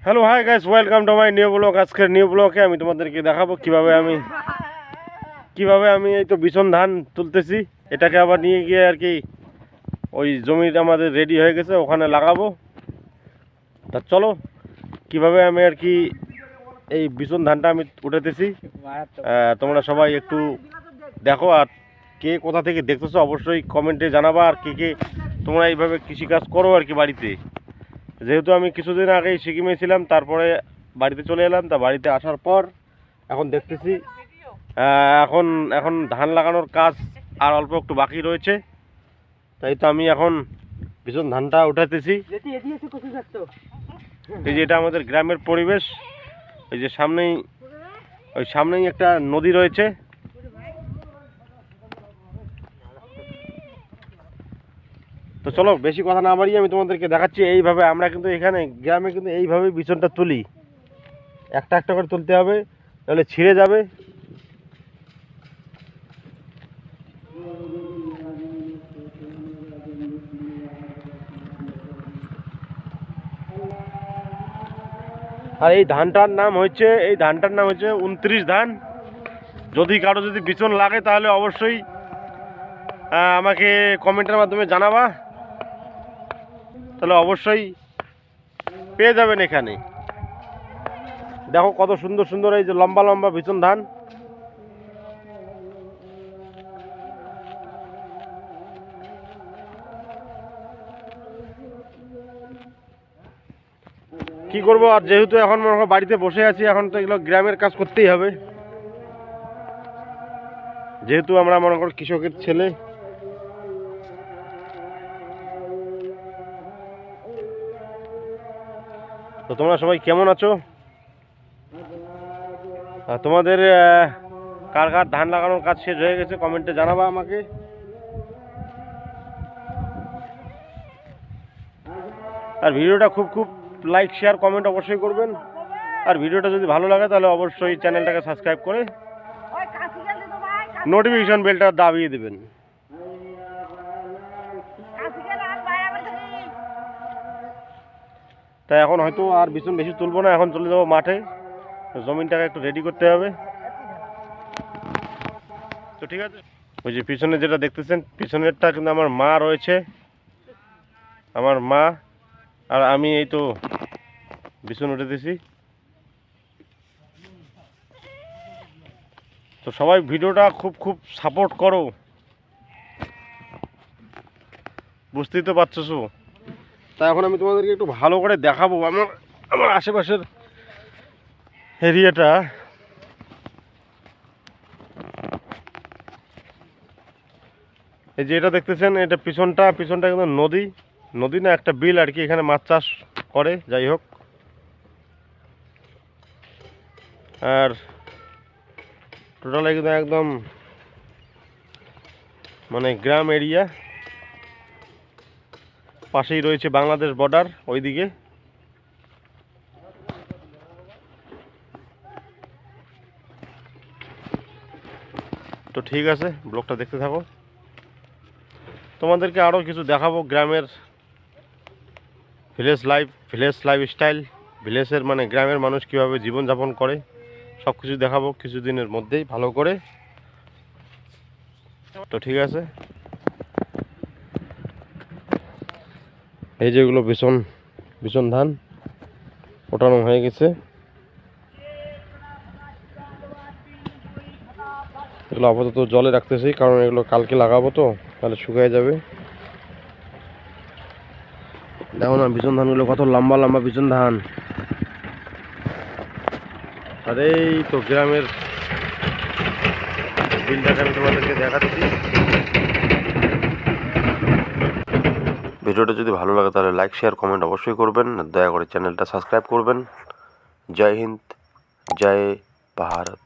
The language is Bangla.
Hello hi guys, welcome to my new blog. আজকের নিউ ব্লগে আমি তোমাদেরকে দেখাবো কিভাবে আমি এই তো বিছন ধান তুলতেছি। এটাকে আবার নিয়ে গিয়ে আর কি ওই জমিটা আমাদের রেডি হয়ে গেছে, ওখানে লাগাবো। তা চলো কিভাবে আমি আর কি এই বিছন ধানটা আমি উঠাতেছি, তোমরা সবাই একটু দেখো। আর কে কোথা থেকে দেখতেছো অবশ্যই কমেন্টে জানাবা। আর কে তোমরা এইভাবে কৃষিকাজ করো আর কি বাড়িতে। যেহেতু আমি কিছুদিন আগেই সিকিমে ছিলাম, তারপরে বাড়িতে চলে এলাম। তা বাড়িতে আসার পর এখন দেখতেছি এখন এখন ধান লাগানোর কাজ আর অল্প একটু বাকি রয়েছে। তাই তো আমি এখন ভীষণ ধানটা উঠাতেছি। এই যে এটা আমাদের গ্রামের পরিবেশ। এই যে সামনেই একটা নদী রয়েছে। তো চলো বেশি কথা না বাড়িয়ে আমি তোমাদেরকে দেখাচ্ছি। এইভাবে আমরা কিন্তু এখানে গ্রামে কিন্তু এইভাবেই বিছনটা তুলি। একটা একটা করে তুলতে হবে, তাহলে ছিঁড়ে যাবে। আর এই ধানটার নাম হচ্ছে 29 ধান। যদি কারো বিছন লাগে তাহলে অবশ্যই আমাকে কমেন্টের মাধ্যমে জানাবা, তাহলে অবশ্যই পেয়ে যাবেন। এখানে দেখো কত সুন্দর সুন্দর এই যে লম্বা লম্বা বিছন ধান। কি করব, আর যেহেতু এখন মনে করো বাড়িতে বসে আছি, এখন তো এগুলো গ্রামের কাজ করতেই হবে। যেহেতু আমরা মনে করো কৃষকের ছেলে। তো তোমরা সবাই কেমন আছো? তোমাদের কার কার ধান লাগানোর কাজ শেষ হয়ে গেছে কমেন্টে জানাবা আমাকে। আর ভিডিওটা খুব লাইক শেয়ার কমেন্ট অবশ্যই করবেন। আর ভিডিওটা যদি ভালো লাগে তাহলে অবশ্যই চ্যানেলটাকে সাবস্ক্রাইব করে নোটিফিকেশন বেলটা দাবিয়ে দেবেন। তাই এখন হয়তো আর বিছন বেশি তুলবো না, এখন চলে যাবো মাঠে। জমিনটাকে একটু রেডি করতে হবে। তো ঠিক আছে, ওই যে পিছনে যেটা দেখতেছেন, পিছনেরটা কিন্তু আমার মা রয়েছে। আমার মা আর আমি এই তো বিছন উঠেতেছি। তো সবাই ভিডিওটা খুব সাপোর্ট করো, বুঝতেই তো পারছো। তা এখন আমি তোমাদেরকে একটু ভালো করে দেখাবো আমার আশেপাশের এরিয়াটা। এই যে এটা দেখতেছেন, এটা পিছনটা কিন্তু নদী না, একটা বিল আর কি। এখানে মাছ চাষ করে, যাই হোক। আর টোটাল কিন্তু একদম মানে গ্রাম এরিয়া। পাশেই রয়েছে বাংলাদেশ বর্ডার ওইদিকে। তো ঠিক আছে, ব্লগটা দেখতে থাকো। তোমাদেরকে আরও কিছু দেখাবো গ্রামের ভিলেজ লাইফস্টাইল। ভিলেজের মানে গ্রামের মানুষ কীভাবে জীবনযাপন করে সব কিছু দেখাবো কিছুদিনের মধ্যেই ভালো করে। তো ঠিক আছে, এই যেগুলো বিছন ধান ওঠানো হয়ে গেছে। এগুলো আপাতত জলে রাখতেছি, কারণ এগুলো কালকে লাগাবো, তো তাহলে শুকিয়ে যাবে। দেখো না বিছন ধানগুলো কত লম্বা লম্বা বিছন ধান। আর এই তো গ্রামের বিলটাকে আমি তোমাদেরকে দেখাচ্ছি। ভিডিওটা যদি ভালো লাগে তাহলে লাইক শেয়ার কমেন্ট অবশ্যই করবেন। দয়া করে চ্যানেলটা সাবস্ক্রাইব করবেন। জয় হিন্দ, জয় ভারত।